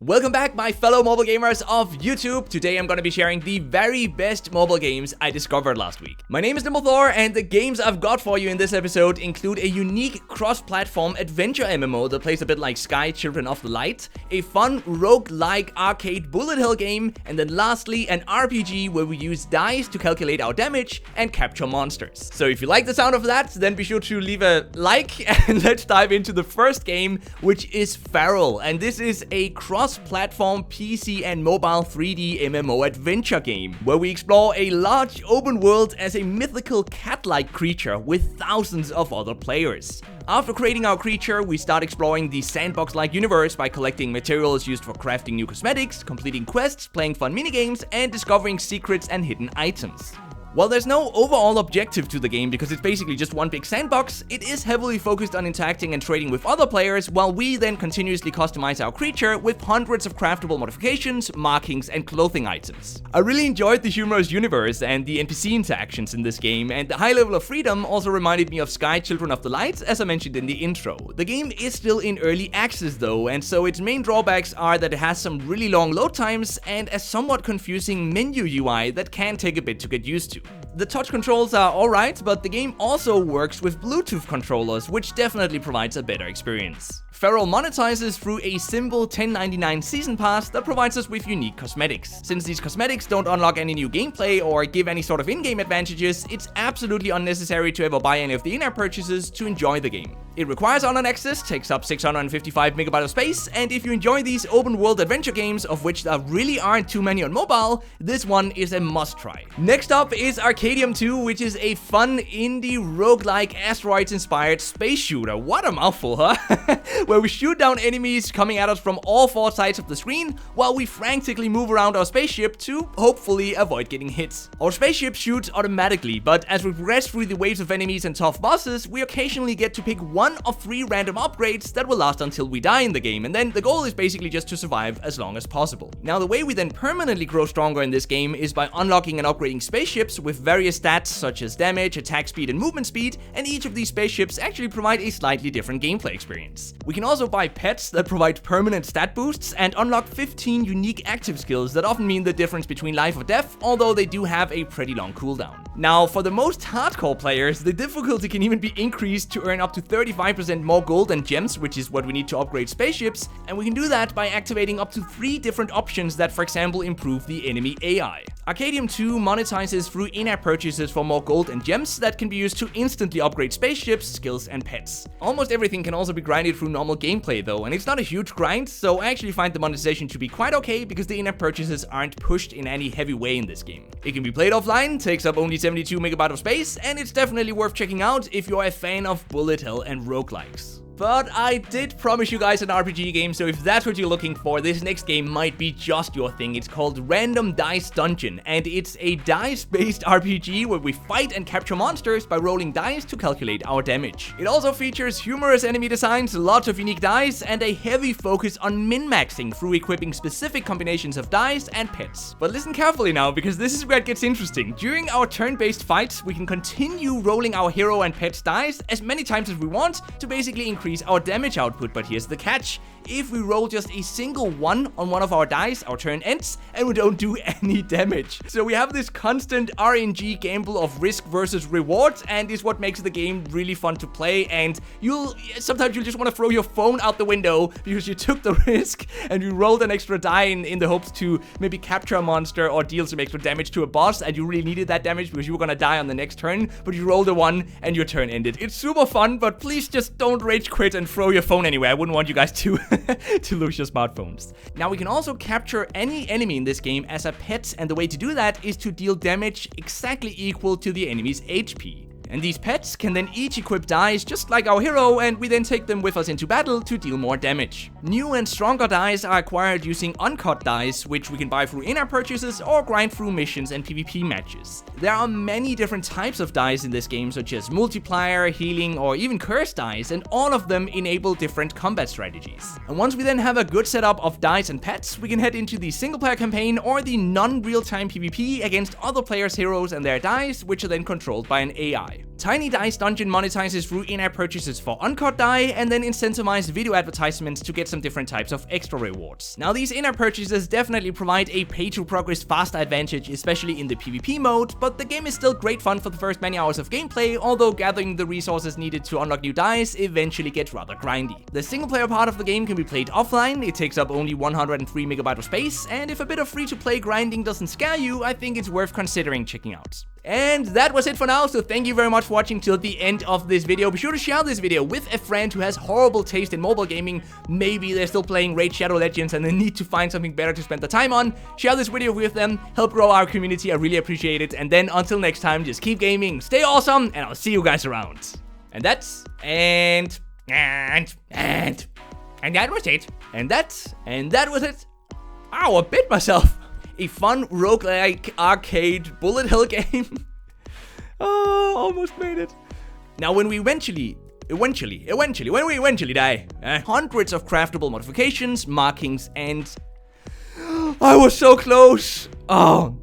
Welcome back, my fellow mobile gamers of YouTube. Today I'm going to be sharing the very best mobile games I discovered last week. My name is NimbleThor, and the games I've got for you in this episode include a unique cross-platform adventure MMO that plays a bit like Sky Children of the Light, a fun roguelike arcade bullet hell game, and then lastly an RPG where we use dice to calculate our damage and capture monsters. So if you like the sound of that, then be sure to leave a like and let's dive into the first game, which is Fer.al. And this is a cross-platform PC and mobile 3D MMO adventure game, where we explore a large open world as a mythical cat-like creature with thousands of other players. After creating our creature, we start exploring the sandbox-like universe by collecting materials used for crafting new cosmetics, completing quests, playing fun minigames, and discovering secrets and hidden items. While there's no overall objective to the game because it's basically just one big sandbox, it is heavily focused on interacting and trading with other players, while we then continuously customize our creature with hundreds of craftable modifications, markings, and clothing items. I really enjoyed the humorous universe and the NPC interactions in this game, and the high level of freedom also reminded me of Sky Children of the Light, as I mentioned in the intro. The game is still in early access though, and so its main drawbacks are that it has some really long load times and a somewhat confusing menu UI that can take a bit to get used to. The touch controls are alright, but the game also works with Bluetooth controllers, which definitely provides a better experience. Fer.al monetizes through a simple $10.99 season pass that provides us with unique cosmetics. Since these cosmetics don't unlock any new gameplay or give any sort of in-game advantages, it's absolutely unnecessary to ever buy any of the in-app purchases to enjoy the game. It requires online access, takes up 655 MB of space, and if you enjoy these open-world adventure games, of which there really aren't too many on mobile, this one is a must-try. Next up is Arcadium II, which is a fun indie roguelike asteroids-inspired space shooter. What a mouthful, huh? Where we shoot down enemies coming at us from all four sides of the screen, while we frantically move around our spaceship to hopefully avoid getting hit. Our spaceship shoots automatically, but as we progress through the waves of enemies and tough bosses, we occasionally get to pick one of 3 random upgrades that will last until we die in the game, and then the goal is basically just to survive as long as possible. Now, the way we then permanently grow stronger in this game is by unlocking and upgrading spaceships with various stats such as damage, attack speed, and movement speed, and each of these spaceships actually provide a slightly different gameplay experience. We can also buy pets that provide permanent stat boosts and unlock 15 unique active skills that often mean the difference between life or death, although they do have a pretty long cooldown. Now, for the most hardcore players, the difficulty can even be increased to earn up to 35% more gold and gems, which is what we need to upgrade spaceships, and we can do that by activating up to 3 different options that, for example, improve the enemy AI. Arcadium II monetizes through in-app purchases for more gold and gems that can be used to instantly upgrade spaceships, skills, and pets. Almost everything can also be grinded through normal gameplay though, and it's not a huge grind, so I actually find the monetization to be quite okay because the in-app purchases aren't pushed in any heavy way in this game. It can be played offline, takes up only 72 MB of space, and it's definitely worth checking out if you're a fan of bullet hell and roguelikes. But I did promise you guys an RPG game, so if that's what you're looking for, this next game might be just your thing. It's called Random Dice Dungeon, and it's a dice-based RPG where we fight and capture monsters by rolling dice to calculate our damage. It also features humorous enemy designs, lots of unique dice, and a heavy focus on min-maxing through equipping specific combinations of dice and pets. But listen carefully now, because this is where it gets interesting. During our turn-based fights, we can continue rolling our hero and pet's dice as many times as we want to basically increase our damage output, but here's the catch. If we roll just a single 1 on one of our dice, our turn ends and we don't do any damage. So we have this constant RNG gamble of risk versus reward, and is what makes the game really fun to play, and sometimes you'll just want to throw your phone out the window because you took the risk and you rolled an extra die in the hopes to maybe capture a monster or deal some extra damage to a boss, and you really needed that damage because you were gonna die on the next turn, but you rolled a 1 and your turn ended. It's super fun, but please just don't rage quit and throw your phone anywhere. I wouldn't want you guys to to lose your smartphones. Now, we can also capture any enemy in this game as a pet, and the way to do that is to deal damage exactly equal to the enemy's HP. And these pets can then each equip dice just like our hero, and we then take them with us into battle to deal more damage. New and stronger dice are acquired using uncut dice, which we can buy through in-app purchases or grind through missions and PvP matches. There are many different types of dice in this game, such as multiplier, healing, or even curse dice, and all of them enable different combat strategies. And once we then have a good setup of dice and pets, we can head into the single-player campaign or the non-real-time PvP against other players' heroes and their dice, which are then controlled by an AI. die. Tiny Dice Dungeon monetizes through in-app purchases for uncut die, and then incentivized video advertisements to get some different types of extra rewards. Now, these in-app purchases definitely provide a pay-to-progress faster advantage, especially in the PvP mode, but the game is still great fun for the first many hours of gameplay, although gathering the resources needed to unlock new dice eventually gets rather grindy. The single-player part of the game can be played offline, it takes up only 103 MB of space, and if a bit of free-to-play grinding doesn't scare you, I think it's worth considering checking out. And that was it for now, so thank you very much for watching till the end of this video. Be sure to share this video with a friend who has horrible taste in mobile gaming. Maybe they're still playing Raid Shadow Legends and they need to find something better to spend the time on. Share this video with them, help grow our community, I really appreciate it. And then until next time, just keep gaming, stay awesome, and I'll see you guys around. And that was it. And that was it. Ow, I bit myself. A fun roguelike arcade bullet hell game. Oh, almost made it. Now, when we eventually die, hundreds of craftable modifications, markings, and I was so close. Oh.